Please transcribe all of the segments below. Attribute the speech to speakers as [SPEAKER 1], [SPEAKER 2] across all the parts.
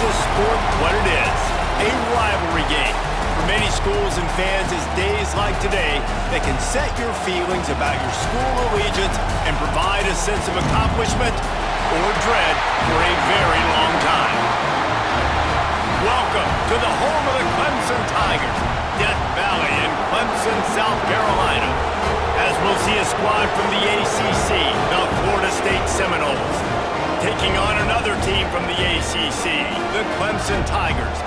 [SPEAKER 1] this sport what it is, a rivalry game. For many schools and fans, it's days like today that can set your feelings about your school allegiance and provide a sense of accomplishment or dread for a very long time. Welcome to the home of the Clemson Tigers, Death Valley in Clemson, South Carolina. As we'll see a squad from the ACC, the Florida State Seminoles, taking on another team from the ACC, the Clemson Tigers.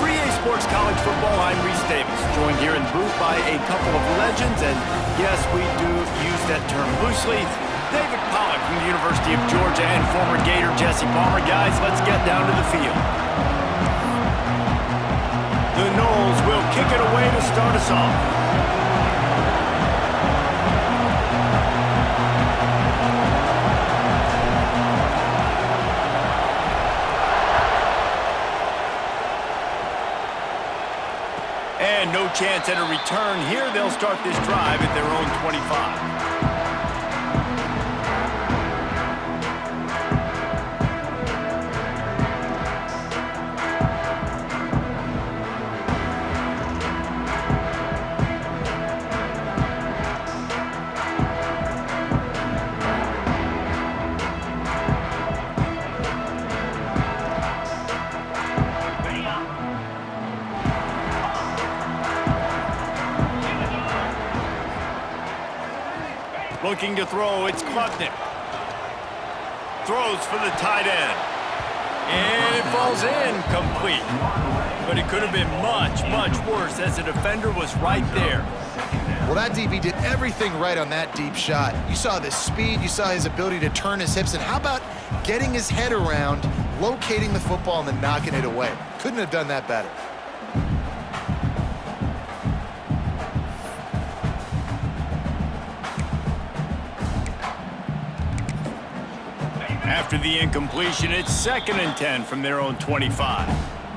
[SPEAKER 1] For EA Sports College Football, I'm Reese Davis, joined here in the booth by a couple of legends, and yes, we do use that term loosely. David Pollack from the University of Georgia and former Gator Jesse Palmer. Guys, let's get down to the field. The Noles will kick it away to start us off. And no chance at a return here. They'll start this drive at their own 25. Looking to throw, it's Klubnik. Throws for the tight end. And it falls in, complete. But it could have been much, much worse as the defender was right there.
[SPEAKER 2] Well, that DB did everything right on that deep shot. You saw the speed, you saw his ability to turn his hips, and how about getting his head around, locating the football, and then knocking it away? Couldn't have done that better.
[SPEAKER 1] After the incompletion, it's 2nd and 10 from their own 25.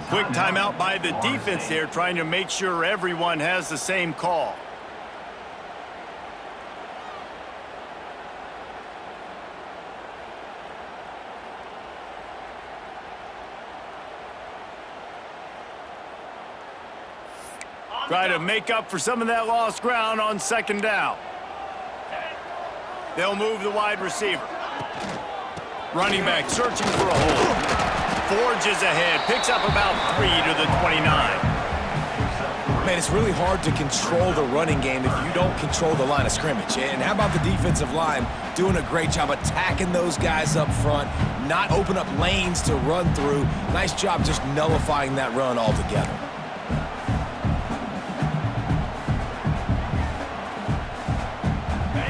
[SPEAKER 1] Quick timeout by the defense there, trying to make sure everyone has the same call. Try to make up for some of that lost ground on 2nd down. They'll move the wide receiver. Running back searching for a hole. Forges ahead, picks up about 3 to the 29.
[SPEAKER 3] Man, it's really hard to control the running game if you don't control the line of scrimmage. And how about the defensive line doing a great job attacking those guys up front, not open up lanes to run through. Nice job just nullifying that run altogether.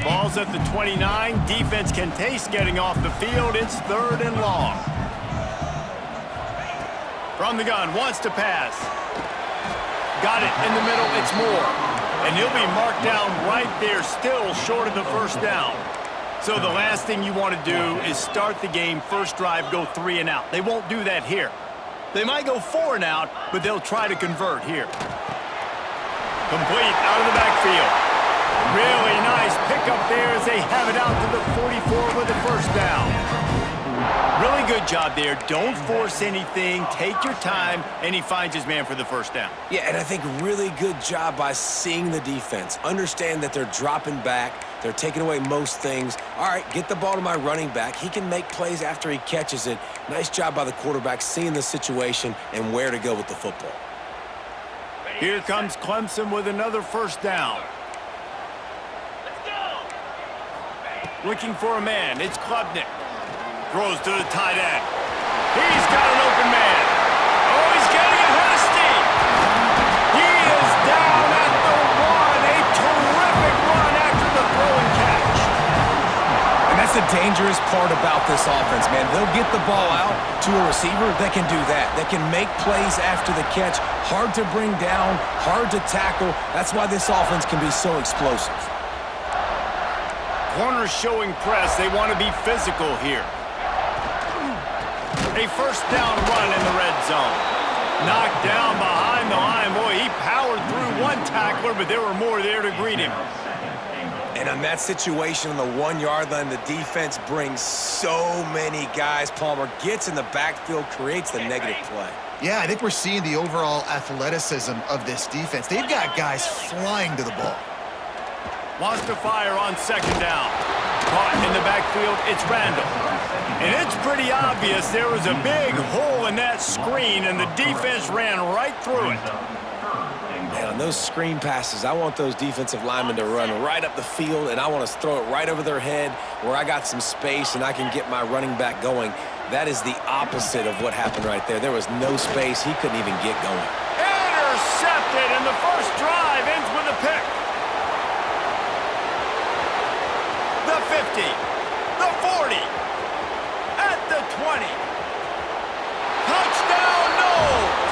[SPEAKER 1] Ball's at the 29. Defense can taste getting off the field. It's 3rd and long. From the gun, wants to pass. Got it in the middle. It's Moore. And he'll be marked down right there, still short of the 1st down. So the last thing you want to do is start the game, first drive, go 3 and out. They won't do that here. They might go 4 and out, but they'll try to convert here. Complete out of the backfield. Really nice pickup there as they have it out to the 44 with the 1st down. Really good job there. Don't force anything. Take your time, and he finds his man for the 1st down.
[SPEAKER 3] Yeah, and I think really good job by seeing the defense. Understand that they're dropping back. They're taking away most things. All right, get the ball to my running back. He can make plays after he catches it. Nice job by the quarterback seeing the situation and where to go with the football.
[SPEAKER 1] Here comes Clemson with another 1st down. Looking for a man. It's Klubnik. Throws to the tight end. He's got an open man. Oh, he's getting ahead of steam. He is down at the 1. A terrific run after the throw and catch.
[SPEAKER 3] And that's the dangerous part about this offense, man. They'll get the ball out to a receiver that can do that. That can make plays after the catch. Hard to bring down, hard to tackle. That's why this offense can be so explosive.
[SPEAKER 1] Corners showing press. They want to be physical here. A 1st down run in the red zone. Knocked down behind the line. Boy, he powered through one tackler, but there were more there to greet him.
[SPEAKER 3] And And on that situation on the 1-yard line, the defense brings so many guys. Palmer gets in the backfield, creates the negative play.
[SPEAKER 2] Yeah, I think we're seeing the overall athleticism of this defense. They've got guys flying to the ball.
[SPEAKER 1] Wants to fire on second down. Caught in the backfield, it's Randall. And it's pretty obvious there was a big hole in that screen, and the defense ran right through it.
[SPEAKER 3] Man, on those screen passes, I want those defensive linemen to run right up the field, and I want to throw it right over their head where I got some space and I can get my running back going. That is the opposite of what happened right there. There was no space. He couldn't even get going.
[SPEAKER 1] Intercepted, and the first drive ends with a pick. The 50, the 40, at the 20. Touchdown, Knowles!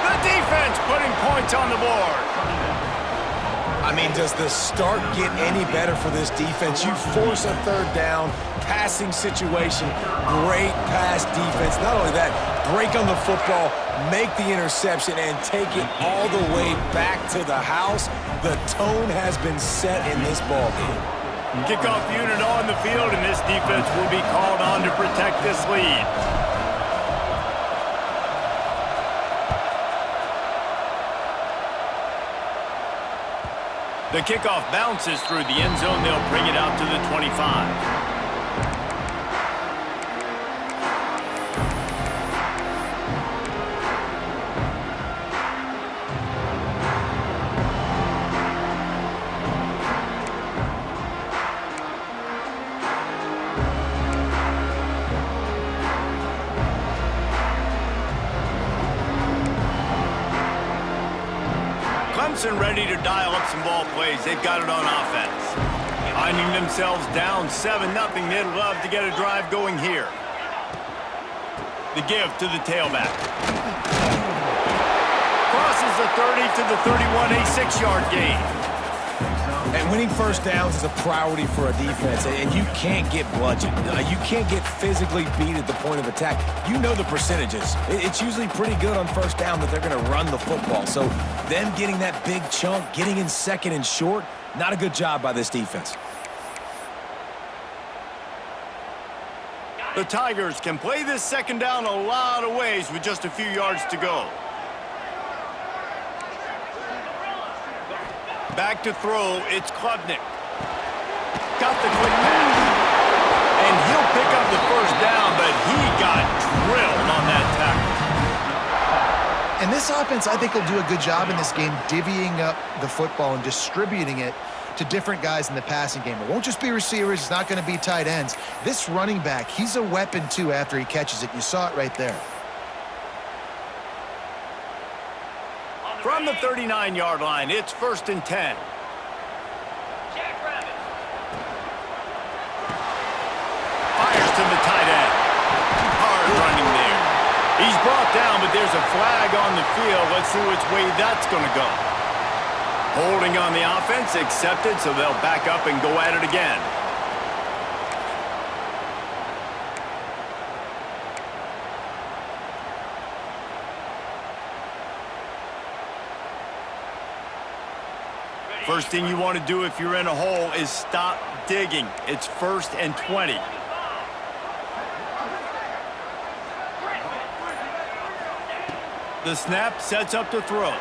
[SPEAKER 1] The defense putting points on the board.
[SPEAKER 3] I mean, does the start get any better for this defense? You force a third down, passing situation, great pass defense. Not only that, break on the football, make the interception, and take it all the way back to the house. The tone has been set in this ballgame.
[SPEAKER 1] Kickoff unit on the field, and this defense will be called on to protect this lead. The kickoff bounces through the end zone. They'll bring it out to the 25. Clemson ready to dial up some ball plays. They've got it on offense. Finding themselves down 7-0. They'd love to get a drive going here. The give to the tailback. Crosses the 30 to the 31, a 6-yard gain.
[SPEAKER 3] And winning first downs is a priority for a defense, and you can't get bludgeoned. You can't get physically beat at the point of attack. You know the percentages. It's usually pretty good on first down that they're going to run the football. So them getting that big chunk, getting in second and short, not a good job by this defense.
[SPEAKER 1] The Tigers can play this second down a lot of ways with just a few yards to go. Back to throw, it's Klubnik. Got the quick pass. And he'll pick up the first down, but he got drilled on that tackle.
[SPEAKER 2] And this offense, I think, will do a good job in this game divvying up the football and distributing it to different guys in the passing game. It won't just be receivers. It's not going to be tight ends. This running back, he's a weapon, too, after he catches it. You saw it right there.
[SPEAKER 1] From the 39-yard line, it's 1st and 10. Fires to the tight end. Hard running there. He's brought down, but there's a flag on the field. Let's see which way that's going to go. Holding on the offense, accepted, so they'll back up and go at it again. First thing you want to do if you're in a hole is stop digging. It's 1st and 20. The snap sets up the throw.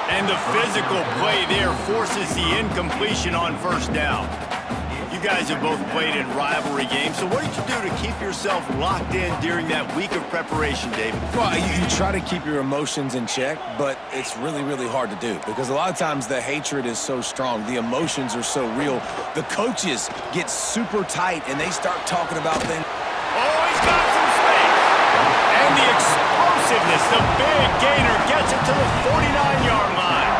[SPEAKER 1] And the physical play there forces the incompletion on first down. You guys have both played in rivalry games, so what did you do to keep yourself locked in during that week of preparation, David?
[SPEAKER 3] Well, you try to keep your emotions in check, but it's really, really hard to do because a lot of times the hatred is so strong. The emotions are so real. The coaches get super tight, and they start talking about things.
[SPEAKER 1] Oh, he's got some space. And the explosiveness, the big gainer gets it to the 49-yard line.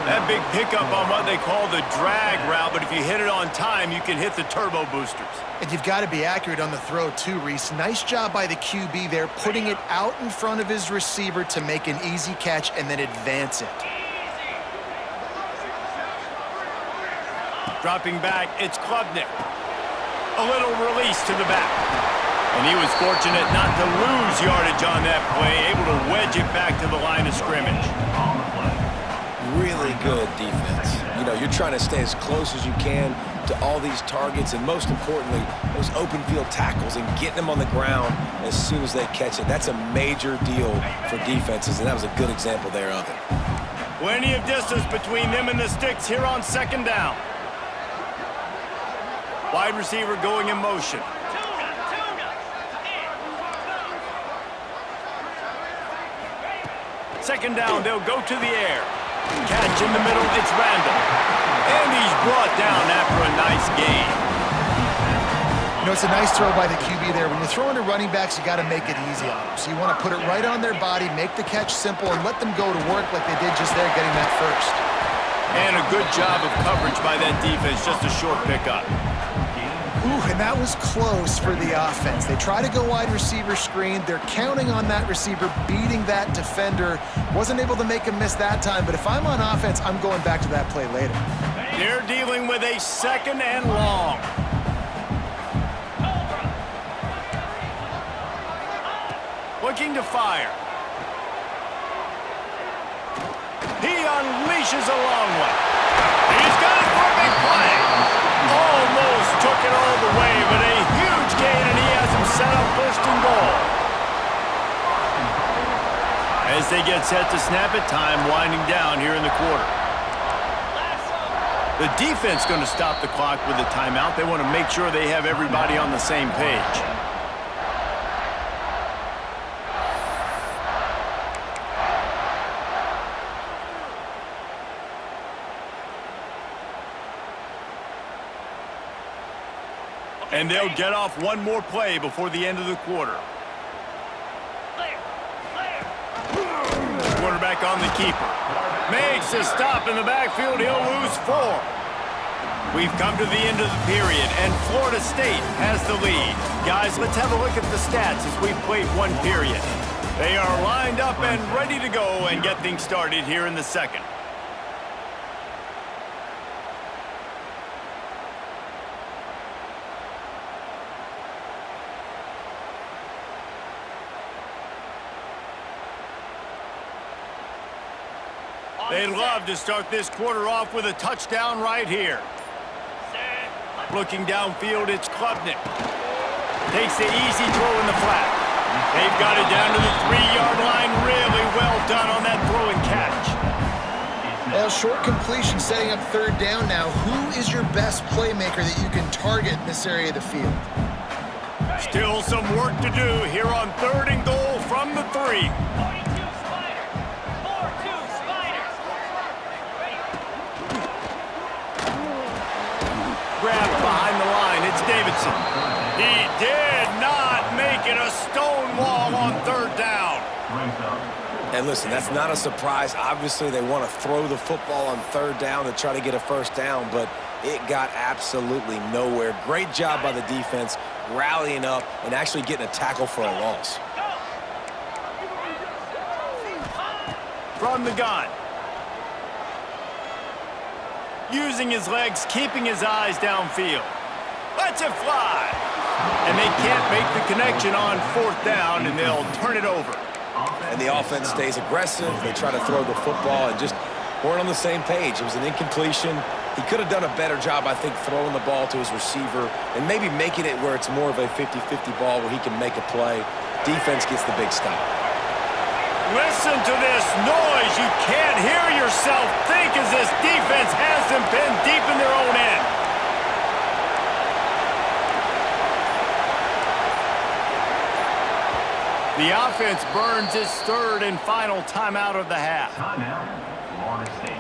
[SPEAKER 1] That big pickup on what they call the drag route, but if you hit it on time, you can hit the turbo boosters.
[SPEAKER 2] And you've got to be accurate on the throw, too, Reese. Nice job by the QB there, putting it out in front of his receiver to make an easy catch and then advance it.
[SPEAKER 1] Dropping back, it's Klubnik. A little release to the back. And he was fortunate not to lose yardage on that play, able to wedge it back to the line of scrimmage.
[SPEAKER 3] Really good defense. You You know, you're trying to stay as close as you can to all these targets, and most importantly, those open field tackles and getting them on the ground as soon as they catch it. That's a major deal for defenses, and that was a good example there of it.
[SPEAKER 1] Plenty of distance between them and the sticks here on second down. Wide receiver going in motion. Second down, they'll go to the air. Catch in the middle, it's Randall. And he's brought down after a nice gain.
[SPEAKER 2] You know, it's a nice throw by the QB there. When you're throwing to running backs, you got to make it easy on them. So you want to put it right on their body, make the catch simple, and let them go to work like they did just there, getting that first.
[SPEAKER 1] And a good job of coverage by that defense, just a short pickup.
[SPEAKER 2] Ooh, and that was close for the offense. They try to go wide receiver screen. They're counting on that receiver beating that defender. Wasn't able to make him miss that time, but if I'm on offense, I'm going back to that play later.
[SPEAKER 1] They're dealing with a second and long. Looking to fire. He unleashes a long one. He's got it for a big play. Almost took it all the way, but a huge gain, and he has him set up first and goal. As they get set to snap it, time winding down here in the quarter. The defense going to stop the clock with a timeout. They want to make sure they have everybody on the same page. And they'll get off one more play before the end of the quarter. Quarterback on the keeper. Makes a stop in the backfield. He'll lose 4. We've come to the end of the period, and Florida State has the lead. Guys, let's have a look at the stats as we've played one period. They are lined up and ready to go and get things started here in the second. They'd love to start this quarter off with a touchdown right here. Looking downfield, it's Klubnik. Takes the easy throw in the flat. They've got it down to the 3-yard line. Really well done on that throw and catch.
[SPEAKER 2] Well, short completion setting up third down now. Who is your best playmaker that you can target in this area of the field?
[SPEAKER 1] Still some work to do here on third and goal from the 3. Grab behind the line. It's Davidson. He did not make it a stone wall on third down.
[SPEAKER 3] And listen, that's not a surprise. Obviously, they want to throw the football on third down to try to get a first down, but it got absolutely nowhere. Great job by the defense rallying up and actually getting a tackle for a loss.
[SPEAKER 1] From the gun. Using his legs, keeping his eyes downfield. Lets it fly. And they can't make the connection on fourth down, and they'll turn it over.
[SPEAKER 3] And the offense stays aggressive. They try to throw the football and just weren't on the same page. It was an incompletion. He could have done a better job, I think, throwing the ball to his receiver and maybe making it where it's more of a 50-50 ball where he can make a play. Defense gets the big stop.
[SPEAKER 1] Listen to this noise. You can't hear yourself think as this defense has them pinned deep in their own end. The offense burns its third and final timeout of the half.
[SPEAKER 4] Timeout, Florida State.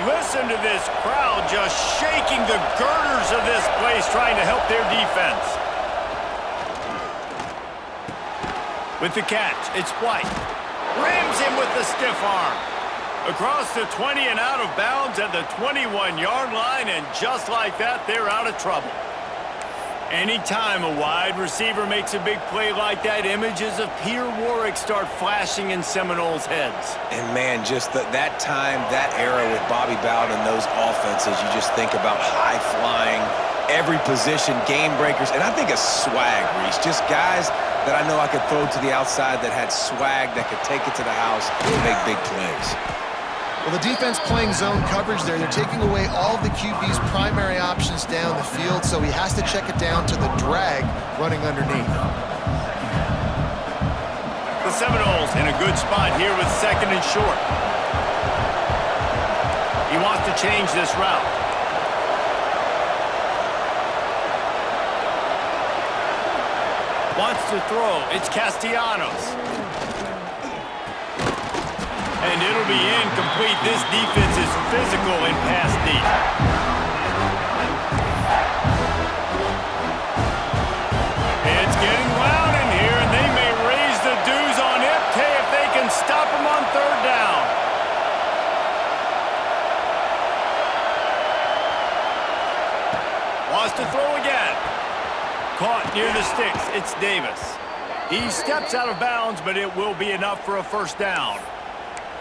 [SPEAKER 1] Listen to this crowd just shaking the girders of this place, trying to help their defense. With the catch, it's White. Rams him with the stiff arm. Across the 20 and out of bounds at the 21-yard line, and just like that, they're out of trouble. Anytime a wide receiver makes a big play like that, images of Peter Warrick start flashing in Seminoles' heads.
[SPEAKER 3] And, man, just that time, that era with Bobby Bowden and those offenses, you just think about high-flying, every position, game breakers, and I think of swag, Reese. Just guys that I know I could throw to the outside that had swag, that could take it to the house and make big plays.
[SPEAKER 2] Well, the defense playing zone coverage there. They're taking away all of the QB's primary options down the field, so he has to check it down to the drag running underneath.
[SPEAKER 1] The Seminoles in a good spot here with 2nd and short. He wants to change this route. Wants to throw. It's Castellanos. And it'll be incomplete. This defense is physical in pass deep. It's getting loud in here, and they may raise the dues on MK if they can stop him on 3rd down. Wants to throw again. Caught near the sticks. It's Davis. He steps out of bounds, but it will be enough for a 1st down.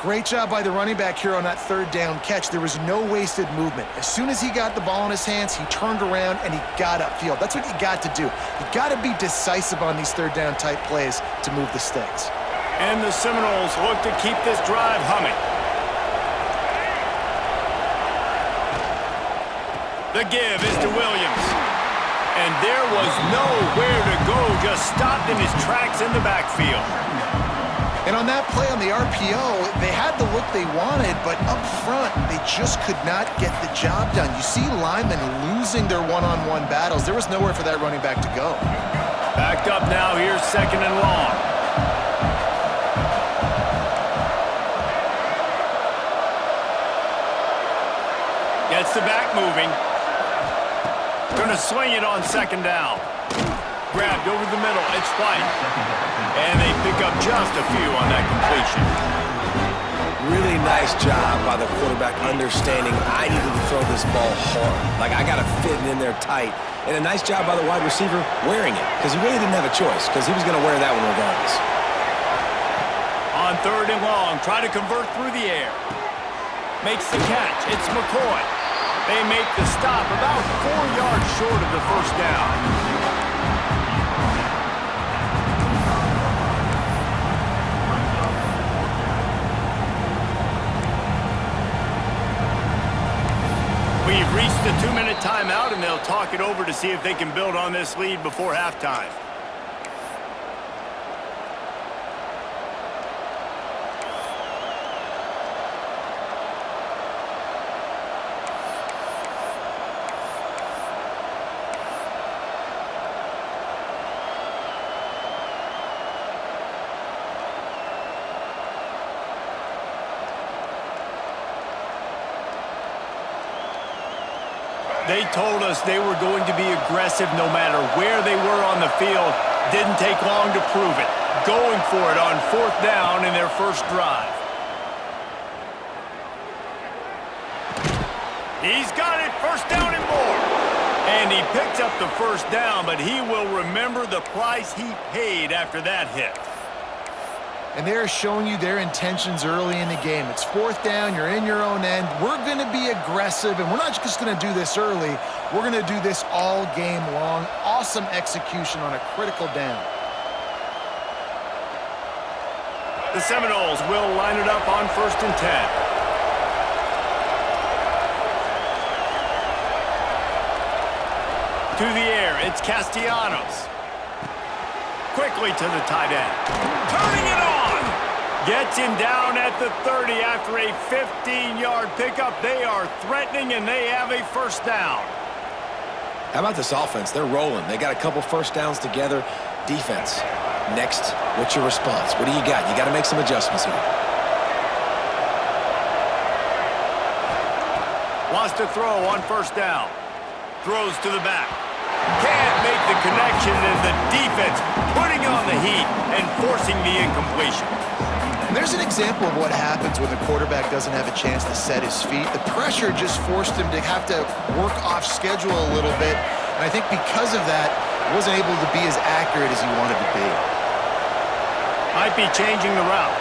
[SPEAKER 2] Great job by the running back here on that 3rd down catch. There was no wasted movement. As soon as he got the ball in his hands, he turned around and he got upfield. That's what you got to do. You got to be decisive on these 3rd down type plays to move the sticks.
[SPEAKER 1] And the Seminoles look to keep this drive humming. The give is to Williams. And there was nowhere to go, just stopped in his tracks in the backfield.
[SPEAKER 2] And on that play on the RPO, they had the look they wanted, but up front, they just could not get the job done. You see linemen losing their one-on-one battles. There was nowhere for that running back to go.
[SPEAKER 1] Backed up now, here's 2nd and long. Gets the back moving. Gonna swing it on 2nd down. Grabbed over the middle, it's White. And they pick up just a few on that completion.
[SPEAKER 3] Really nice job by the quarterback understanding I needed to throw this ball hard. Like, I got to fit it in there tight. And a nice job by the wide receiver wearing it, because he really didn't have a choice, because he was going to wear that one regardless.
[SPEAKER 1] On 3rd and long, try to convert through the air. Makes the catch, it's McCoy. They make the stop about 4 yards short of the 1st down. We've reached the 2-minute timeout, and they'll talk it over to see if they can build on this lead before halftime. They told us they were going to be aggressive no matter where they were on the field. Didn't take long to prove it. Going for it on 4th down in their 1st drive. He's got it, 1st down and more. And he picks up the 1st down, but he will remember the price he paid after that hit.
[SPEAKER 2] And they're showing you their intentions early in the game. It's 4th down, you're in your own end. We're going to be aggressive, and we're not just going to do this early. We're going to do this all game long. Awesome execution on a critical down.
[SPEAKER 1] The Seminoles will line it up on 1st and 10. To the air, it's Castellanos. Quickly to the tight end. Turning it on! Gets him down at the 30 after a 15-yard pickup. They are threatening, and they have a 1st down.
[SPEAKER 3] How about this offense? They're rolling. They got a couple 1st downs together. Defense. Next, what's your response? What do you got? You got to make some adjustments here.
[SPEAKER 1] Wants to throw on 1st down. Throws to the back. Can't make the connection, and the defense putting on the heat and forcing the incompletion.
[SPEAKER 2] And there's an example of what happens when the quarterback doesn't have a chance to set his feet. The pressure just forced him to have to work off schedule a little bit. And I think because of that, Wasn't able to be as accurate as he wanted to be.
[SPEAKER 1] Might be changing the route.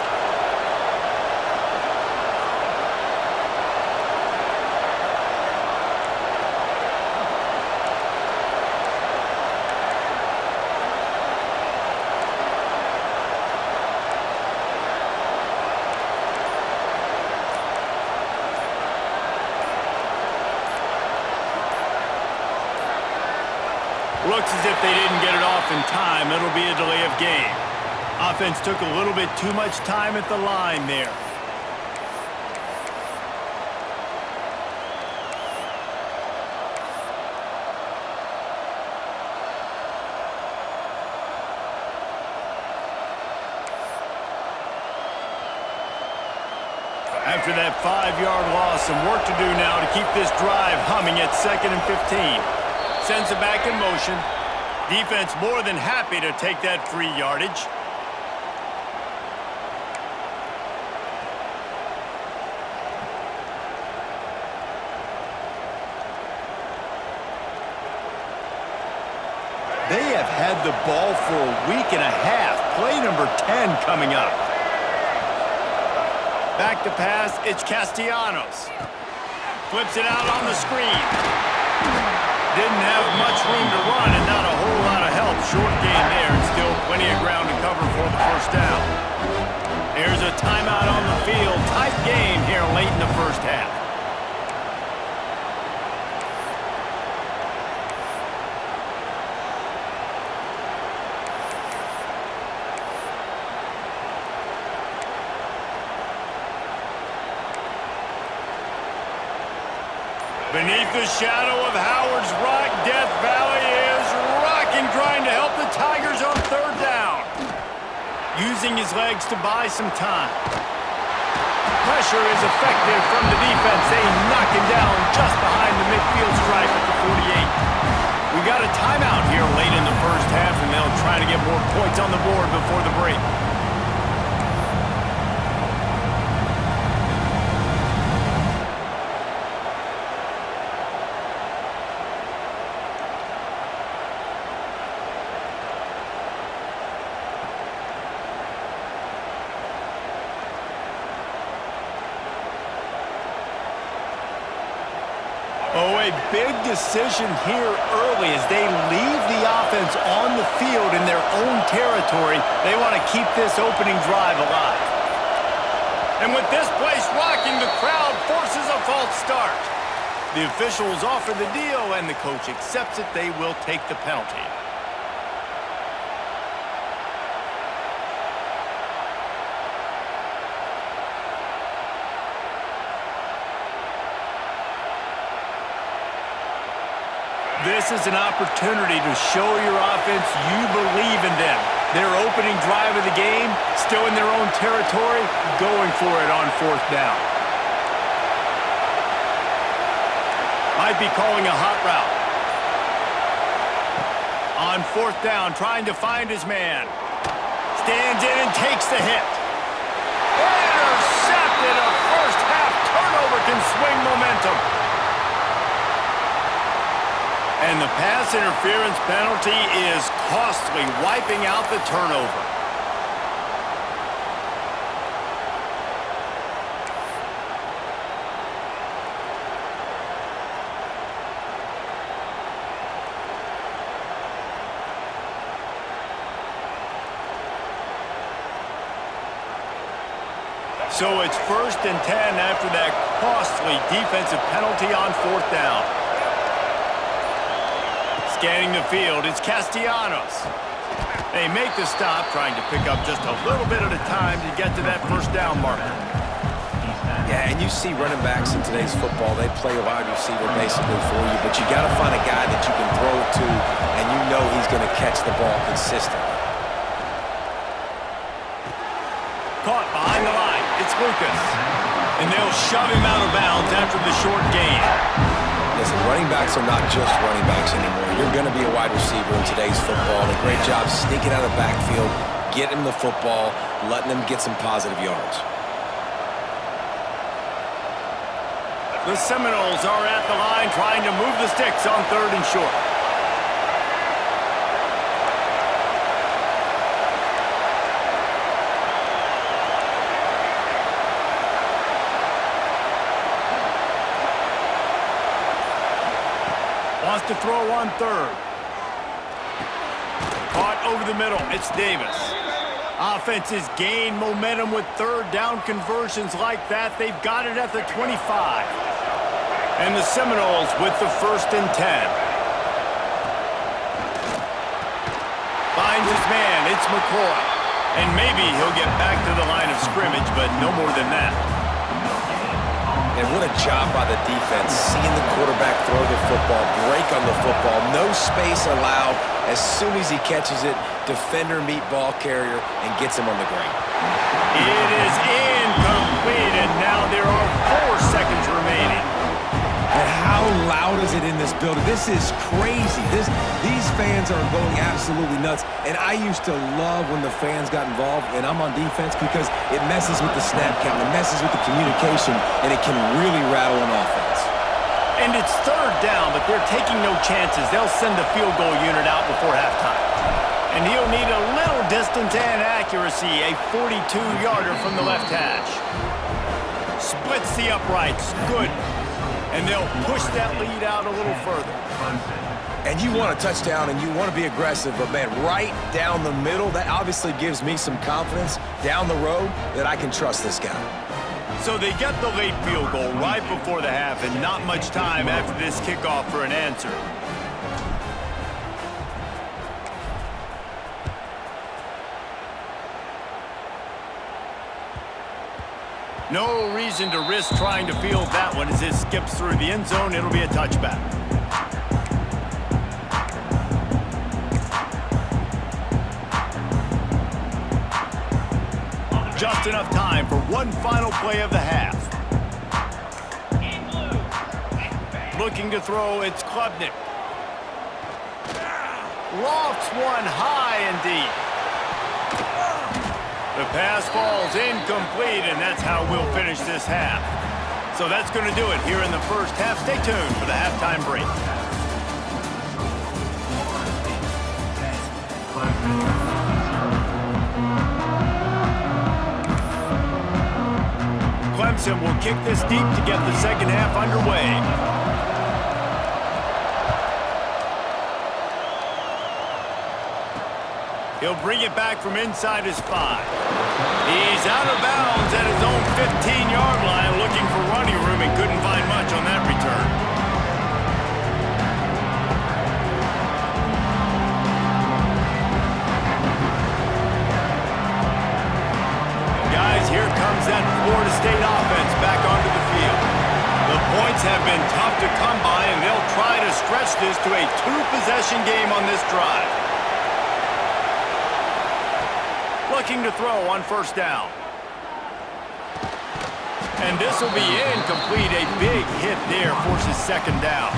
[SPEAKER 1] Looks as if they didn't get it off in time. It'll be a delay of game. Offense took a little bit too much time at the line there. After that 5-yard loss, some work to do now to keep this drive humming at 2nd and 15. Sends it back in motion. Defense more than happy to take that free yardage. They have had the ball for a week and a half. Play number 10 coming up. Back to pass, it's Castellanos. Flips it out on the screen. Didn't have much room to run and not a whole lot of help. Short gain there and still plenty of ground to cover for the first down. There's a timeout on the field. Tight game here late in the first half. Beneath the shadow of Howard's Rock, Death Valley is rocking, trying to help the Tigers on 3rd down. Using his legs to buy some time. Pressure is effective from the defense. They knock him down just behind the midfield stripe at the 48. We got a timeout here late in the first half, and they'll try to get more points on the board before the break. Oh, a big decision here early as they leave the offense on the field in their own territory. They want to keep this opening drive alive. And with this place rocking, the crowd forces a false start. The officials offer the deal, and the coach accepts it. They will take the penalty. This is an opportunity to show your offense you believe in them. Their opening drive of the game, still in their own territory, going for it on 4th down. Might be calling a hot route. On 4th down, trying to find his man. Stands in and takes the hit. Intercepted. A first half turnover can swing momentum. And the pass interference penalty is costly, wiping out the turnover. So it's 1st and 10 after that costly defensive penalty on 4th down. Scanning the field, it's Castellanos. They make the stop, trying to pick up just a little bit at a time to get to that 1st down marker.
[SPEAKER 3] Yeah, and you see running backs in today's football, they play a wide receiver basically for you, but you got to find a guy that you can throw it to, and you know he's going to catch the ball consistently.
[SPEAKER 1] Caught behind the line, it's Lucas. And they'll shove him out of bounds after the short gain.
[SPEAKER 3] Listen, running backs are not just running backs anymore. You're going to be a wide receiver in today's football. And a great job sneaking out of the backfield, getting him the football, letting him get some positive yards.
[SPEAKER 1] The Seminoles are at the line trying to move the sticks on 3rd and short. Just to throw on third. Caught over the middle. It's Davis. Offenses gain momentum with third down conversions like that. They've got it at the 25. And the Seminoles with the 1st and 10. Finds his man. It's McCoy. And maybe he'll get back to the line of scrimmage, but no more than that.
[SPEAKER 3] And what a job by the defense, seeing the quarterback throw the football, break on the football, no space allowed. As soon as he catches it, defender meet ball carrier and gets him on the ground.
[SPEAKER 1] It is incomplete, and now there are 4 seconds remaining.
[SPEAKER 3] And how loud is it in this building? This is crazy. These fans are going absolutely nuts. And I used to love when the fans got involved, and I'm on defense because it messes with the snap count, it messes with the communication, and it can really rattle an offense.
[SPEAKER 1] And it's 3rd down, but they're taking no chances. They'll send the field goal unit out before halftime. And he'll need a little distance and accuracy, a 42-yarder from the left hash. Splits the uprights. Good. And they'll push that lead out a little further.
[SPEAKER 3] And you want a touchdown and you want to be aggressive, but man, right down the middle, that obviously gives me some confidence down the road that I can trust this guy.
[SPEAKER 1] So they get the late field goal right before the half, and not much time after this kickoff for an answer. No reason to risk trying to field that one as it skips through the end zone. It'll be a touchback. Just enough time for one final play of the half. Looking to throw, it's Klubnik. Lofts one high and deep. The pass falls incomplete, and that's how we'll finish this half. So that's going to do it here in the first half. Stay tuned for the halftime break. Clemson will kick this deep to get the second half underway. He'll bring it back from inside his 5. He's out of bounds at his own 15-yard line, looking for running room and couldn't find much on that return. Guys, here comes that Florida State offense back onto the field. The points have been tough to come by, and they'll try to stretch this to a 2-possession game on this drive. Looking to throw on 1st down. And this will be incomplete. A big hit there forces 2nd down.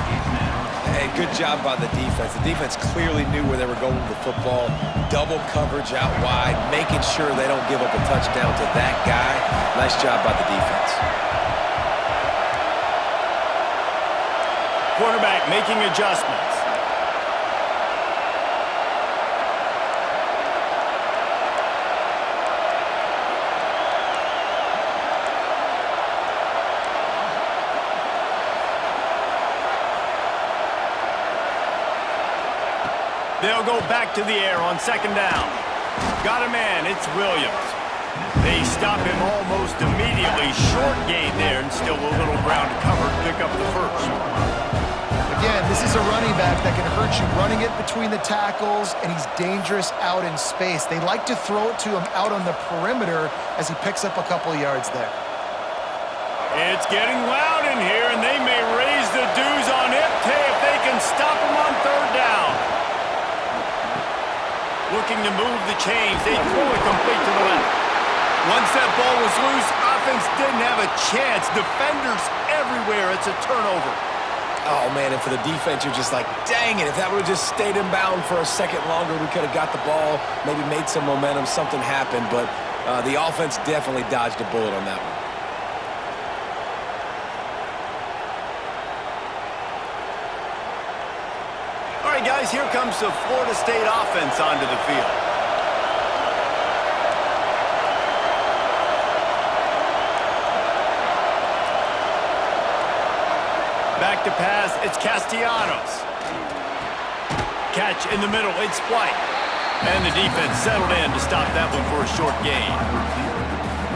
[SPEAKER 3] Hey, good job by the defense. The defense clearly knew where they were going with the football. Double coverage out wide, making sure they don't give up a touchdown to that guy. Nice job by the defense.
[SPEAKER 1] Quarterback making adjustments. They'll go back to the air on 2nd down. Got a man, it's Williams. They stop him almost immediately. Short gain there, and still a little ground to cover to pick up the 1st.
[SPEAKER 2] Again, this is a running back that can hurt you running it between the tackles, and he's dangerous out in space. They like to throw it to him out on the perimeter as he picks up a couple of yards there.
[SPEAKER 1] It's getting loud in here, and they may raise the dues on it if they can stop him on 3rd down. Looking to move the chains. They throw it complete to the left. Once that ball was loose, offense didn't have a chance. Defenders everywhere. It's a turnover.
[SPEAKER 3] Oh, man, and for the defense, you're just like, dang it, if that would have just stayed inbound for a second longer, we could have got the ball, maybe made some momentum, something happened, but the offense definitely dodged a bullet on that one.
[SPEAKER 1] All right, guys, here comes the Florida State offense onto the field. Back to pass. It's Castellanos. Catch in the middle. It's White. And the defense settled in to stop that one for a short gain.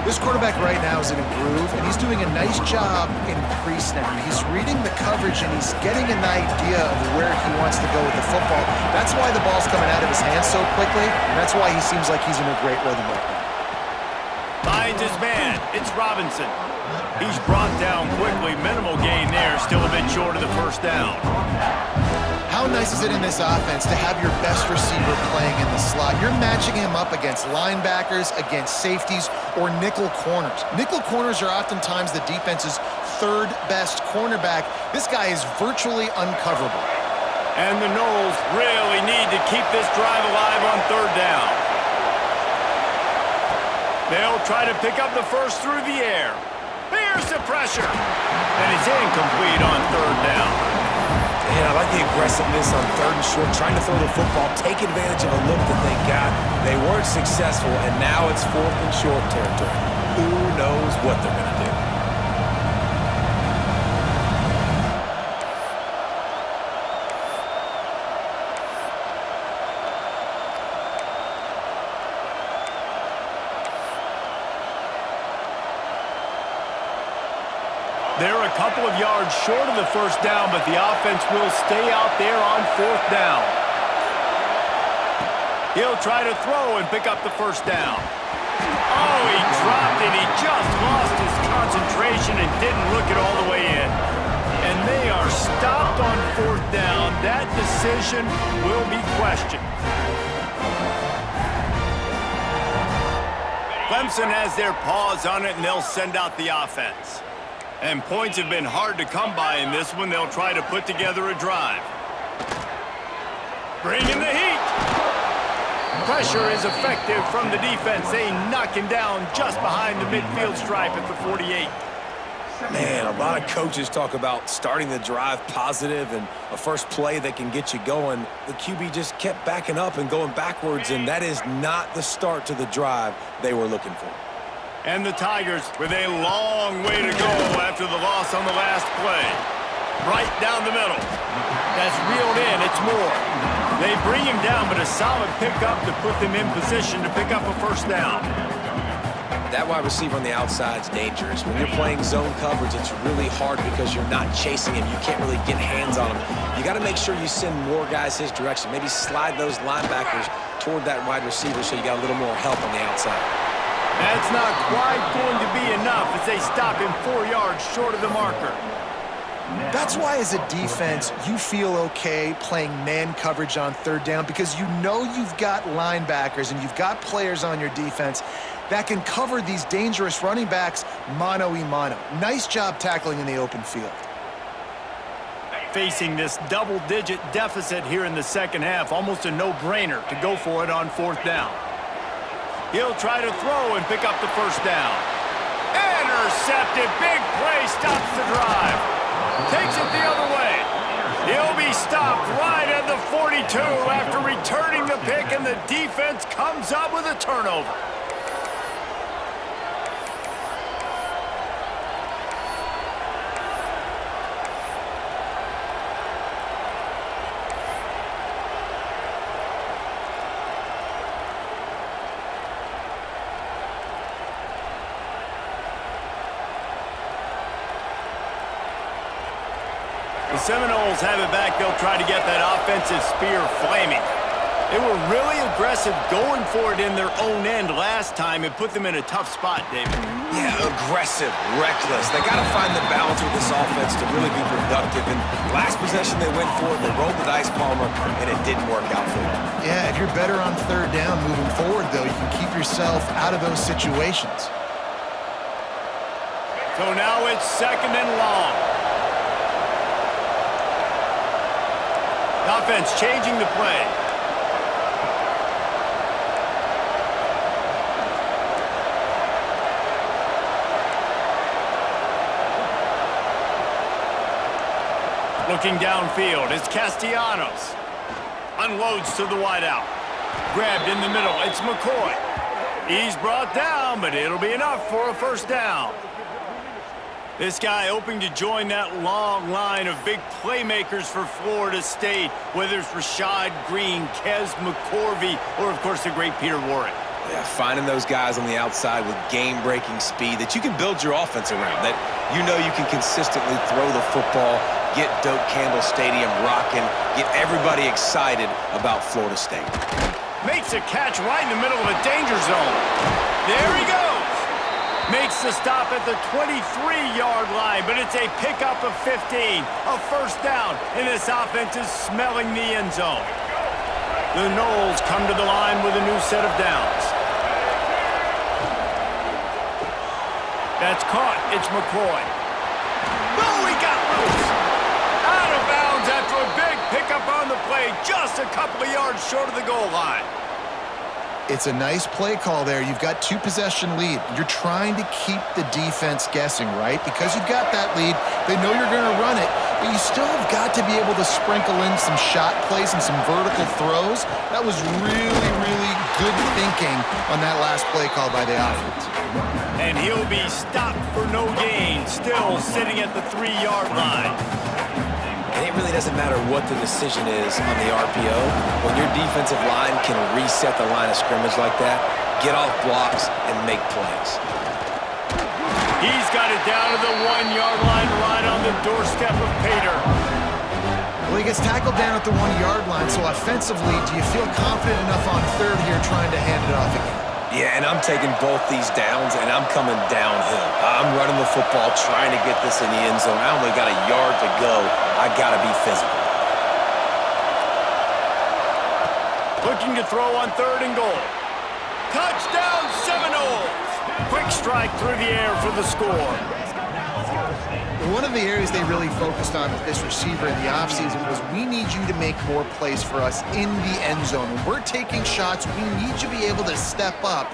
[SPEAKER 2] This quarterback right now is in a groove, and he's doing a nice job in pre-snap. He's reading the coverage, and he's getting an idea of where he wants to go with the football. That's why the ball's coming out of his hands so quickly, and that's why he seems like he's in a great rhythm right now.
[SPEAKER 1] Finds his man. It's Robinson. He's brought down quickly. Minimal gain there. Still a bit short of the first down.
[SPEAKER 2] How nice is it in this offense to have your best receiver playing in the slot? You're matching him up against linebackers, against safeties, or nickel corners. Nickel corners are oftentimes the defense's third best cornerback. This guy is virtually uncoverable.
[SPEAKER 1] And the Noles really need to keep this drive alive on third down. They'll try to pick up the first through the air. Here's the pressure. And it's incomplete on third down.
[SPEAKER 3] And I like the aggressiveness on third and short, trying to throw the football, take advantage of a look that they got. They weren't successful, and now it's fourth and short territory. Who knows what they're going to do?
[SPEAKER 1] They're a couple of yards short of the first down, but the offense will stay out there on fourth down. He'll try to throw and pick up the first down. Oh, he dropped it. He just lost his concentration and didn't look it all the way in. And they are stopped on fourth down. That decision will be questioned. Clemson has their paws on it, and they'll send out the offense. And points have been hard to come by in this one. They'll try to put together a drive. Bring in the heat. Pressure is effective from the defense. They knock him down just behind the midfield stripe at the 48.
[SPEAKER 3] Man, a lot of coaches talk about starting the drive positive and a first play that can get you going. The QB just kept backing up and going backwards, and that is not the start to the drive they were looking for.
[SPEAKER 1] And the Tigers with a long way to go after the loss on the last play. Right down the middle. That's reeled in. It's Moore. They bring him down, but a solid pickup to put them in position to pick up a first down.
[SPEAKER 3] That wide receiver on the outside is dangerous. When you're playing zone coverage, it's really hard because you're not chasing him. You can't really get hands on him. You got to make sure you send more guys his direction. Maybe slide those linebackers toward that wide receiver so you got a little more help on the outside.
[SPEAKER 1] That's not quite going to be enough as they stop him 4 yards short of the marker.
[SPEAKER 2] That's why as a defense, you feel okay playing man coverage on third down because you know you've got linebackers and you've got players on your defense that can cover these dangerous running backs mano-a-mano. Nice job tackling in the open field.
[SPEAKER 1] Facing this double-digit deficit here in the second half, almost a no-brainer to go for it on fourth down. He'll try to throw and pick up the first down. Intercepted. Big play stops the drive. Takes it the other way. He'll be stopped right at the 42 after returning the pick, and the defense comes up with a turnover. The Seminoles have it back. They'll try to get that offensive spear flaming. They were really aggressive going for it in their own end last time and put them in a tough spot, David.
[SPEAKER 3] Yeah, aggressive, reckless. They got to find the balance with this offense to really be productive. And last possession they went for it, they rolled the dice, Palmer, and it didn't work out for them.
[SPEAKER 2] Yeah, if you're better on third down moving forward, though, you can keep yourself out of those situations.
[SPEAKER 1] So now it's second and long. Offense changing the play. Looking downfield, it's Castellanos. Unloads to the wideout. Grabbed in the middle, it's McCoy. He's brought down, but it'll be enough for a first down. This guy hoping to join that long line of big playmakers for Florida State, whether it's Rashad Green, Kez McCorvey, or, of course, the great Peter Warrick.
[SPEAKER 3] Yeah, finding those guys on the outside with game-breaking speed that you can build your offense around, that you know you can consistently throw the football, get Doak Campbell Stadium rocking, get everybody excited about Florida State.
[SPEAKER 1] Makes a catch right in the middle of a danger zone. There he goes. Makes the stop at the 23-yard line, but it's a pickup of 15, a first down, and this offense is smelling the end zone. The Noles come to the line with a new set of downs. That's caught. It's McCoy. Oh, he got loose. Out of bounds after a big pickup on the play, just a couple of yards short of the goal line.
[SPEAKER 2] It's a nice play call there. You've got 2-possession lead. You're trying to keep the defense guessing, right? Because you've got that lead, they know you're going to run it, but you still have got to be able to sprinkle in some shot plays and some vertical throws. That was really, really good thinking on that last play call by the offense.
[SPEAKER 1] And he'll be stopped for no gain, still sitting at the 3-yard line.
[SPEAKER 3] And it really doesn't matter what the decision is on the RPO. When your defensive line can reset the line of scrimmage like that, get off blocks and make plays.
[SPEAKER 1] He's got it down to the 1-yard line right on the doorstep of Pater.
[SPEAKER 2] Well, he gets tackled down at the 1-yard line, so offensively, do you feel confident enough on third here trying to hand it off again?
[SPEAKER 3] Yeah, and I'm taking both these downs, and I'm coming downhill. I'm running the football, trying to get this in the end zone. I only got a yard to go. I got to be physical.
[SPEAKER 1] Looking to throw on 3rd and goal. Touchdown, Seminoles! Quick strike through the air for the score.
[SPEAKER 2] One of the areas they really focused on with this receiver in the offseason was we need you to make more plays for us in the end zone. When we're taking shots, we need you to be able to step up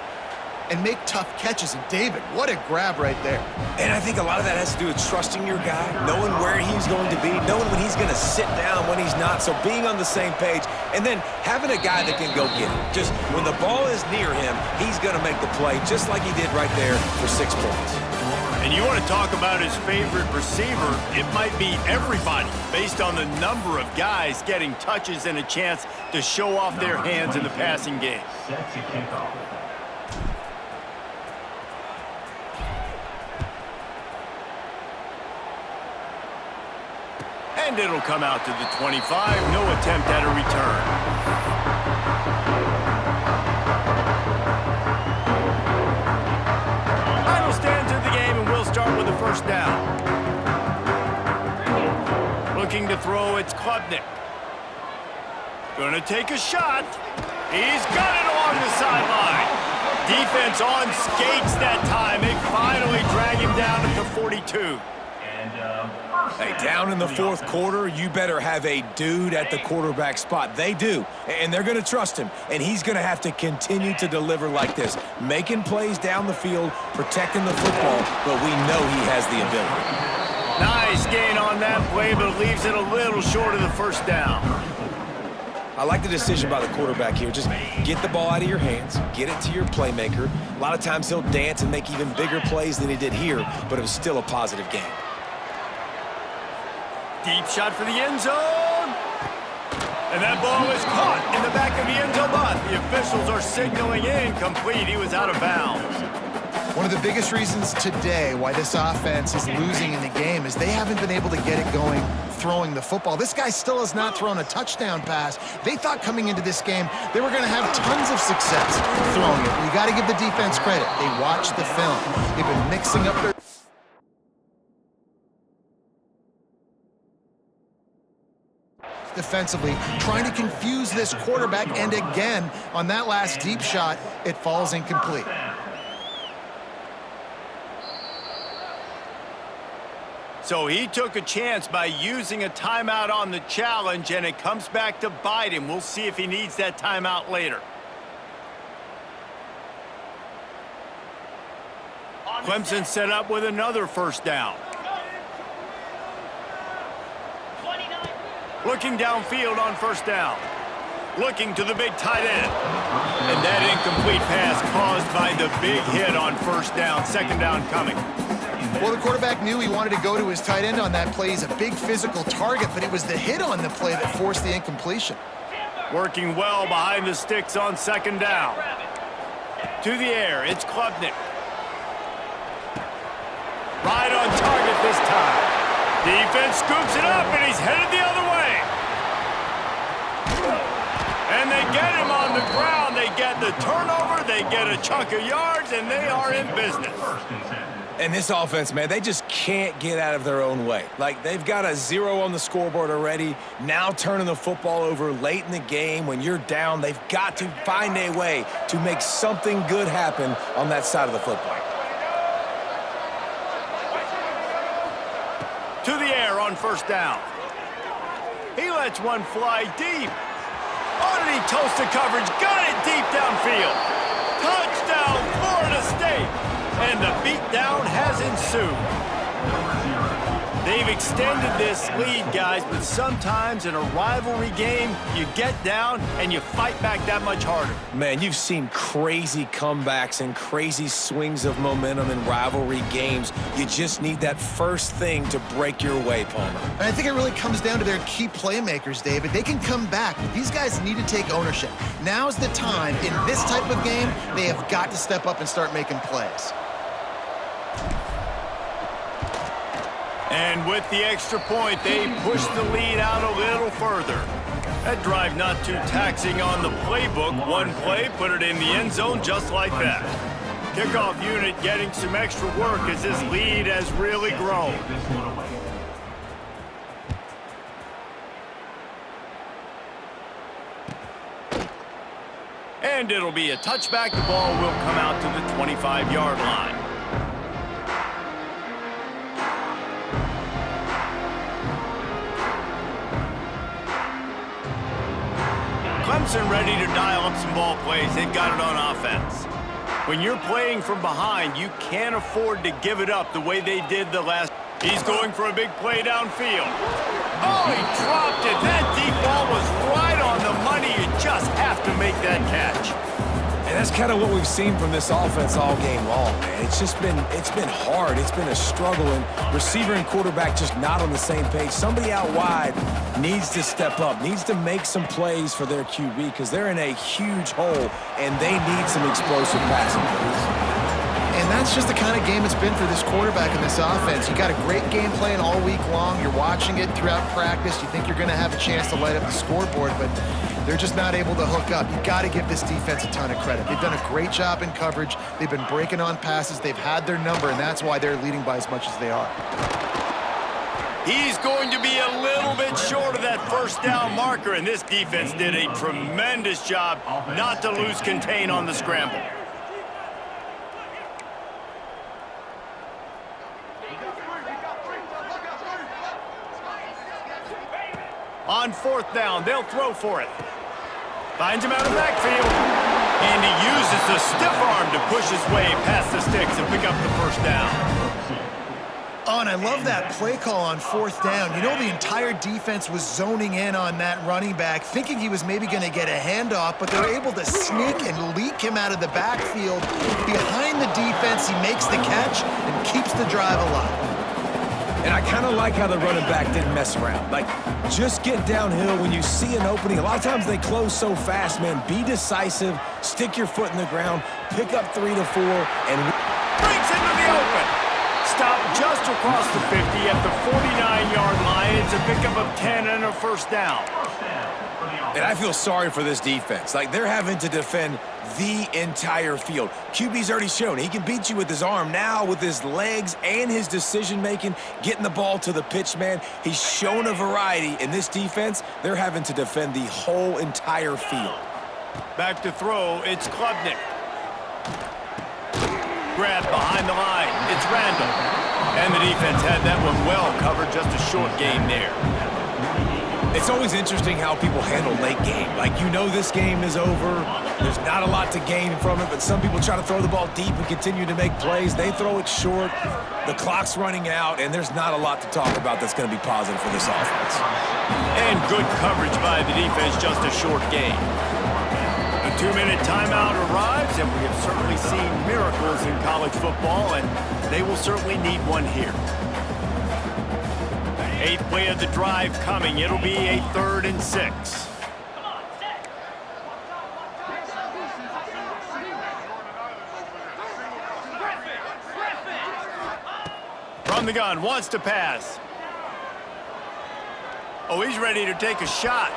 [SPEAKER 2] and make tough catches. And David, what a grab right there.
[SPEAKER 3] And I think a lot of that has to do with trusting your guy, knowing where he's going to be, knowing when he's going to sit down, when he's not. So being on the same page, and then having a guy that can go get it. Just when the ball is near him, he's going to make the play, just like he did right there for 6 points.
[SPEAKER 1] And you want to talk about his favorite receiver, it might be everybody, based on the number of guys getting touches and a chance to show off their hands in the passing game.
[SPEAKER 4] Set to kick off.
[SPEAKER 1] And it'll come out to the 25. No attempt at a return. Final stands of the game, and we'll start with a first down. Looking to throw, it's Klubnik. Gonna take a shot. He's got it along the sideline. Defense on skates that time. They finally drag him down at the 42.
[SPEAKER 3] Hey, down in the 4th quarter, you better have a dude at the quarterback spot. They do, and they're going to trust him, and he's going to have to continue to deliver like this, making plays down the field, protecting the football, but we know he has the ability.
[SPEAKER 1] Nice gain on that play, but it leaves it a little short of the first down.
[SPEAKER 3] I like the decision by the quarterback here. Just get the ball out of your hands, get it to your playmaker. A lot of times he'll dance and make even bigger plays than he did here, but it was still a positive game.
[SPEAKER 1] Deep shot for the end zone. And that ball is caught in the back of the end zone, but the officials are signaling incomplete. He was out of bounds.
[SPEAKER 2] One of the biggest reasons today why this offense is losing in the game is they haven't been able to get it going throwing the football. This guy still has not thrown a touchdown pass. They thought coming into this game they were going to have tons of success throwing it. You got to give the defense credit. They watched the film. They've been mixing up their defensively, trying to confuse this quarterback, and again, on that last deep shot, it falls incomplete.
[SPEAKER 1] So he took a chance by using a timeout on the challenge, and it comes back to bite him. We'll see if he needs that timeout later. Clemson set up with another first down. Looking downfield on first down. Looking to the big tight end. And that incomplete pass caused by the big hit on first down. Second down coming.
[SPEAKER 2] Well, the quarterback knew he wanted to go to his tight end on that play. He's a big physical target, but it was the hit on the play that forced the incompletion.
[SPEAKER 1] Working well behind the sticks on second down. To the air, it's Klubnik. Right on target this time. Defense scoops it up, and he's headed the other way. And they get him on the ground. They get the turnover, they get a chunk of yards, and they are in business.
[SPEAKER 3] And this offense, man, they just can't get out of their own way. Like, they've got a 0 on the scoreboard already. Now turning the football over late in the game when you're down, they've got to find a way to make something good happen on that side of the football.
[SPEAKER 1] To the air on first down. He lets one fly deep. Underneath toasted coverage, got it deep downfield. Touchdown, Florida State. And the beatdown has ensued. They've extended this lead, guys, but sometimes in a rivalry game, you get down and you fight back that much harder.
[SPEAKER 3] Man, you've seen crazy comebacks and crazy swings of momentum in rivalry games. You just need that first thing to break your way, Palmer.
[SPEAKER 2] And I think it really comes down to their key playmakers, David. They can come back, but these guys need to take ownership. Now's the time. In this type of game, they have got to step up and start making plays.
[SPEAKER 1] And with the extra point, they push the lead out a little further. That drive not too taxing on the playbook. One play, put it in the end zone just like that. Kickoff unit getting some extra work as this lead has really grown. And it'll be a touchback. The ball will come out to the 25-yard line. Clemson ready to dial up some ball plays. They've got it on offense. When you're playing from behind, you can't afford to give it up the way they did the last. He's going for a big play downfield. Oh, he dropped it. That deep ball was right on the money. You just have to make that catch.
[SPEAKER 3] And that's kind of what we've seen from this offense all game long, man. It's been hard. It's been a struggle, and receiver and quarterback just not on the same page. Somebody out wide needs to step up, needs to make some plays for their QB because they're in a huge hole, and they need some explosive passing plays.
[SPEAKER 2] And that's just the kind of game it's been for this quarterback in this offense. You got a great game plan all week long. You're watching it throughout practice. You think you're going to have a chance to light up the scoreboard, but they're just not able to hook up. You got to give this defense a ton of credit. They've done a great job in coverage. They've been breaking on passes. They've had their number, and that's why they're leading by as much as they are.
[SPEAKER 1] He's going to be a little bit short of that first down marker, and this defense did a tremendous job not to lose contain on the scramble. On fourth down, they'll throw for it. Finds him out of the backfield. And he uses the stiff arm to push his way past the sticks and pick up the first down.
[SPEAKER 2] Oh, and I love that play call on fourth down. You know, the entire defense was zoning in on that running back, thinking he was maybe going to get a handoff, but they're able to sneak and leak him out of the backfield. Behind the defense, he makes the catch and keeps the drive alive.
[SPEAKER 3] And I kind of like how the running back didn't mess around. Like, just get downhill when you see an opening. A lot of times they close so fast, man. Be decisive, stick your foot in the ground, pick up 3 to 4, and
[SPEAKER 1] breaks into the open. Stop just across the 50 at the 49-yard line. It's a pickup of 10 and a first down.
[SPEAKER 3] And I feel sorry for this defense. Like, they're having to defend the entire field. QB's already shown he can beat you with his arm. Now with his legs and his decision-making, getting the ball to the pitch, man, he's shown a variety. In this defense, they're having to defend the whole entire field.
[SPEAKER 1] Back to throw, it's Klubnik. Grab behind the line, it's Randall. And the defense had that one well covered, just a short gain there.
[SPEAKER 3] It's always interesting how people handle late game. Like, you know this game is over. There's not a lot to gain from it, but some people try to throw the ball deep and continue to make plays. They throw it short. The clock's running out, and there's not a lot to talk about that's going to be positive for this offense.
[SPEAKER 1] And good coverage by the defense, just a short gain. The 2-minute timeout arrives, and we have certainly seen miracles in college football, and they will certainly need one here. 8th play of the drive coming. It'll be a 3rd and 6. From the gun, wants to pass. Oh, he's ready to take a shot.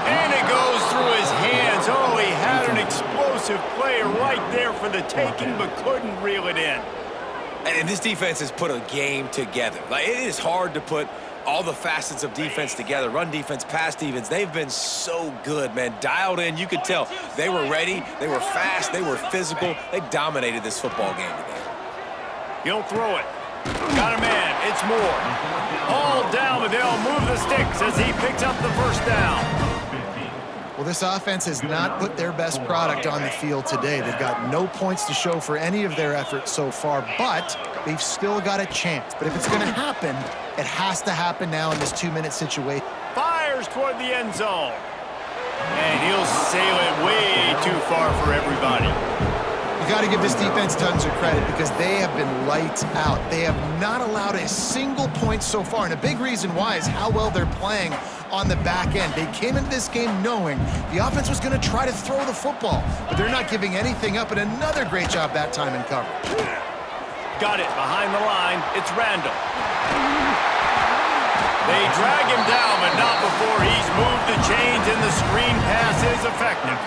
[SPEAKER 1] And it goes through his hands. Oh, he had an explosive play right there for the taking, but couldn't reel it in.
[SPEAKER 3] And this defense has put a game together. Like, it is hard to put all the facets of defense together. Run defense, pass defense. They've been so good, man. Dialed in. You could tell they were ready. They were fast. They were physical. They dominated this football game today.
[SPEAKER 1] He'll throw it. Got a man. It's Moore. All down, but they'll move the sticks as he picks up the first down.
[SPEAKER 2] Well, this offense has not put their best product on the field today. They've got no points to show for any of their efforts so far, but they've still got a chance. But if it's going to happen, it has to happen now in this 2-minute situation.
[SPEAKER 1] Fires toward the end zone. And he'll sail it way too far for everybody.
[SPEAKER 2] You got to give this defense tons of credit because they have been lights out. They have not allowed a single point so far, and a big reason why is how well they're playing on the back end. They came into this game knowing the offense was going to try to throw the football, but they're not giving anything up, and another great job that time in coverage.
[SPEAKER 1] Got it behind the line. It's Randall. They drag him down, but not before he's moved the chains, and the screen pass is effective.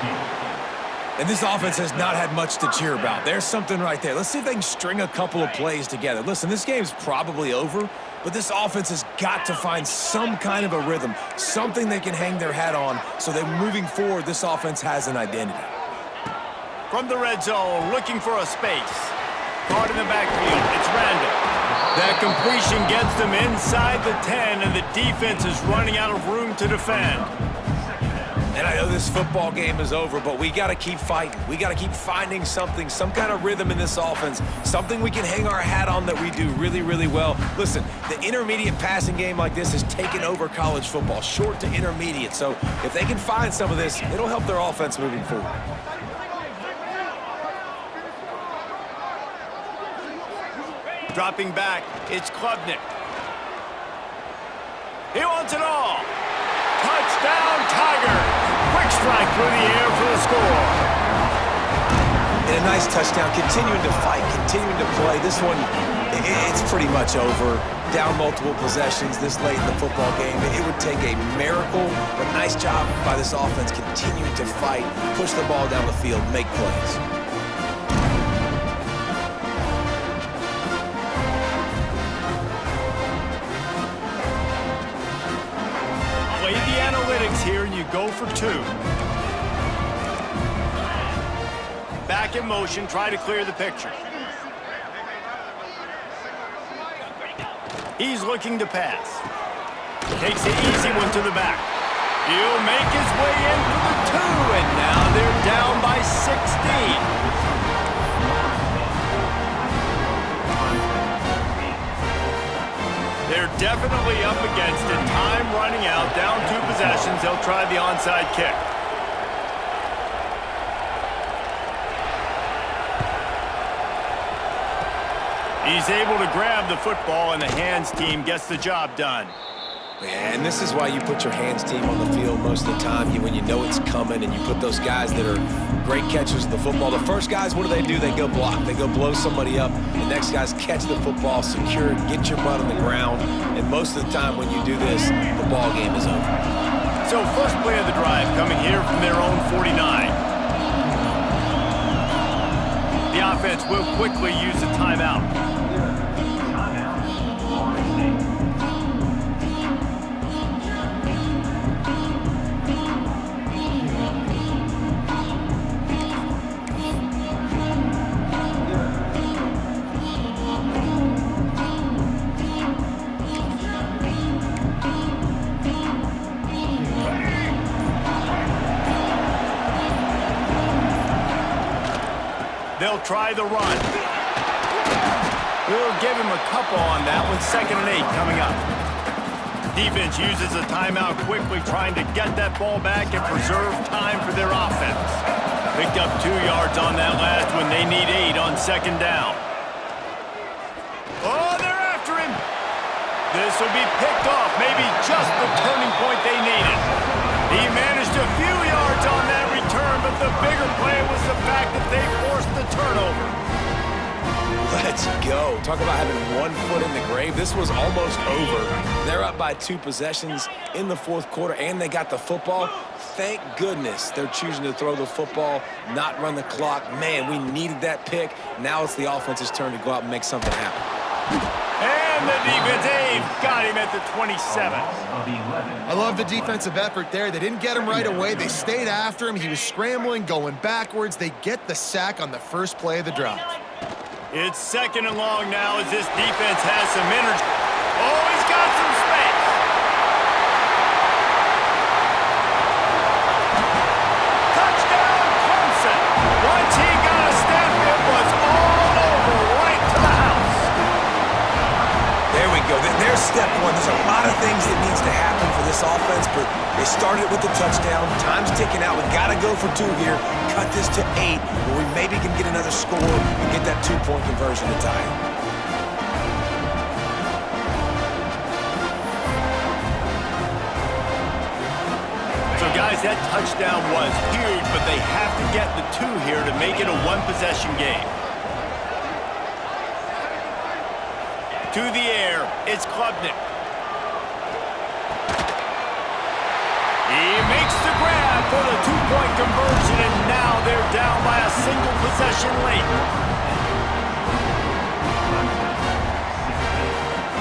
[SPEAKER 3] And this offense has not had much to cheer about. There's something right there. Let's see if they can string a couple of plays together. Listen, this game's probably over, but this offense has got to find some kind of a rhythm, something they can hang their hat on so that moving forward, this offense has an identity.
[SPEAKER 1] From the red zone, looking for a space. Caught in the backfield, it's Randall. That completion gets them inside the 10, and the defense is running out of room to defend.
[SPEAKER 3] And I know this football game is over, but we got to keep fighting. We got to keep finding something, some kind of rhythm in this offense, something we can hang our hat on that we do really, really well. Listen, the intermediate passing game like this has taken over college football, short to intermediate. So if they can find some of this, it'll help their offense moving forward.
[SPEAKER 1] Dropping back, it's Klubnik. He wants it all. Touchdown, Tigers! Quick strike through the air for the score.
[SPEAKER 3] And a nice touchdown, continuing to fight, continuing to play. This one, it's pretty much over. Down multiple possessions this late in the football game. It would take a miracle, but nice job by this offense continuing to fight, push the ball down the field, make plays.
[SPEAKER 1] Play the analytics here, and you go for 2. Back in motion, try to clear the picture. He's looking to pass. Takes the easy one to the back. He'll make his way in for the 2, and now they're down by 16. They're definitely up against it. Time running out. Down 2 possessions. They'll try the onside kick. He's able to grab the football, and the hands team gets the job done.
[SPEAKER 3] And this is why you put your hands team on the field most of the time. When you know it's coming, and you put those guys that are great catchers of the football. The first guys, what do? They go block. They go blow somebody up. The next guys catch the football, secure, get your butt on the ground. And most of the time when you do this, the ball game is over.
[SPEAKER 1] So first play of the drive coming here from their own 49. The offense will quickly use a timeout. They'll try the run. We'll give him a couple on that one. 2nd and 8 coming up. Defense uses a timeout quickly, trying to get that ball back and preserve time for their offense. Picked up 2 yards on that last one. They need 8 on second down. Oh, they're after him. This will be picked off. Maybe just the turning point they needed. He managed a few yards on that return, but the bigger play was the fact that they forced the turnover.
[SPEAKER 3] Let's go. Talk about having 1 foot in the grave. This was almost over. They're up by 2 possessions in the fourth quarter, and they got the football. Thank goodness they're choosing to throw the football, not run the clock. Man, we needed that pick. Now it's the offense's turn to go out and make something happen.
[SPEAKER 1] And the defense, got him at the 27.
[SPEAKER 2] I love the defensive effort there. They didn't get him right away. They stayed after him. He was scrambling, going backwards. They get the sack on the first play of the drive.
[SPEAKER 1] It's second and long now as this defense has some energy. Oh, he's got some space. Touchdown, Clemson. Once he got a step, it was all over right to the house.
[SPEAKER 3] There we go. There's step 1. There's a lot of things that needs to happen for this offense, but they started with the touchdown. Time's ticking out. We got to go for 2 here. Cut this to 8, where we maybe can get another score and get that 2-point conversion to tie it.
[SPEAKER 1] So, guys, that touchdown was huge, but they have to get the 2 here to make it a 1-possession game. To the air, it's Klubnik. He makes the grab for the 2-point conversion, and now they're down by a single possession late.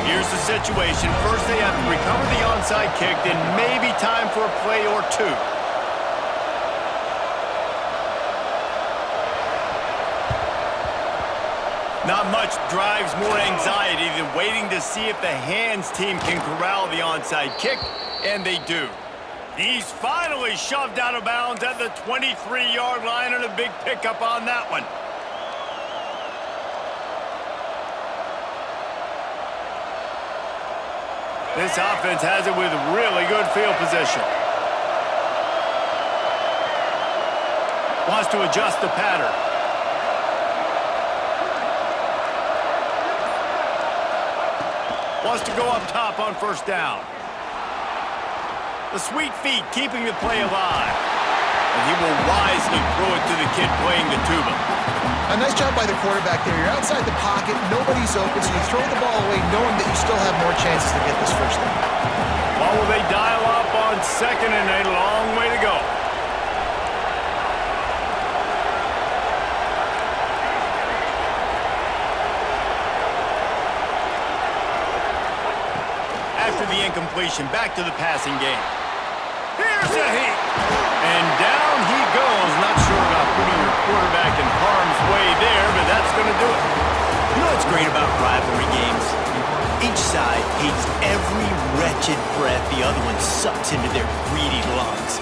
[SPEAKER 1] Here's the situation. First, they have to recover the onside kick, then maybe time for a play or 2. Not much drives more anxiety than waiting to see if the hands team can corral the onside kick, and they do. He's finally shoved out of bounds at the 23-yard line, and a big pickup on that one. This offense has it with really good field position. Wants to adjust the pattern. Wants to go up top on first down. The sweet feet keeping the play alive. And he will wisely throw it to the kid playing the tuba.
[SPEAKER 2] A nice job by the quarterback there. You're outside the pocket, nobody's open, so you throw the ball away knowing that you still have more chances to get this first down.
[SPEAKER 1] Well, will they dial up on second and a long way to go? After the incompletion, back to the passing game. Here's a hit. And down he goes. Not sure about putting your quarterback in harm's way there, but that's going to do it.
[SPEAKER 5] You know what's great about rivalry games? Each side hates every wretched breath the other one sucks into their greedy lungs.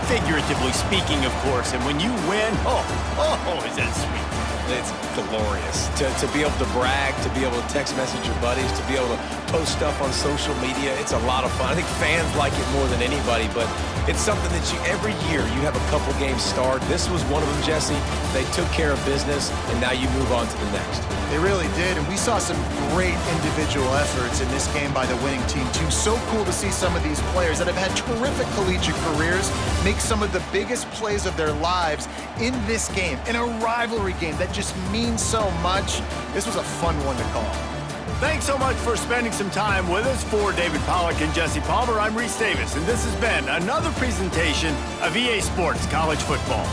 [SPEAKER 5] Figuratively speaking, of course. And when you win, oh, is that sweet.
[SPEAKER 3] It's glorious to be able to brag, to be able to text message your buddies, to be able to post stuff on social media. It's a lot of fun. I think fans like it more than anybody, but it's something that every year you have a couple games start. This was one of them, Jesse. They took care of business, and now you move on to the next.
[SPEAKER 2] They really did, and we saw some great individual efforts in this game by the winning team, too. So cool to see some of these players that have had terrific collegiate careers make some of the biggest plays of their lives in this game, in a rivalry game that just means so much. This was a fun one to call.
[SPEAKER 1] Thanks so much for spending some time with us. For David Pollack and Jesse Palmer, I'm Reese Davis, and this has been another presentation of EA Sports College Football.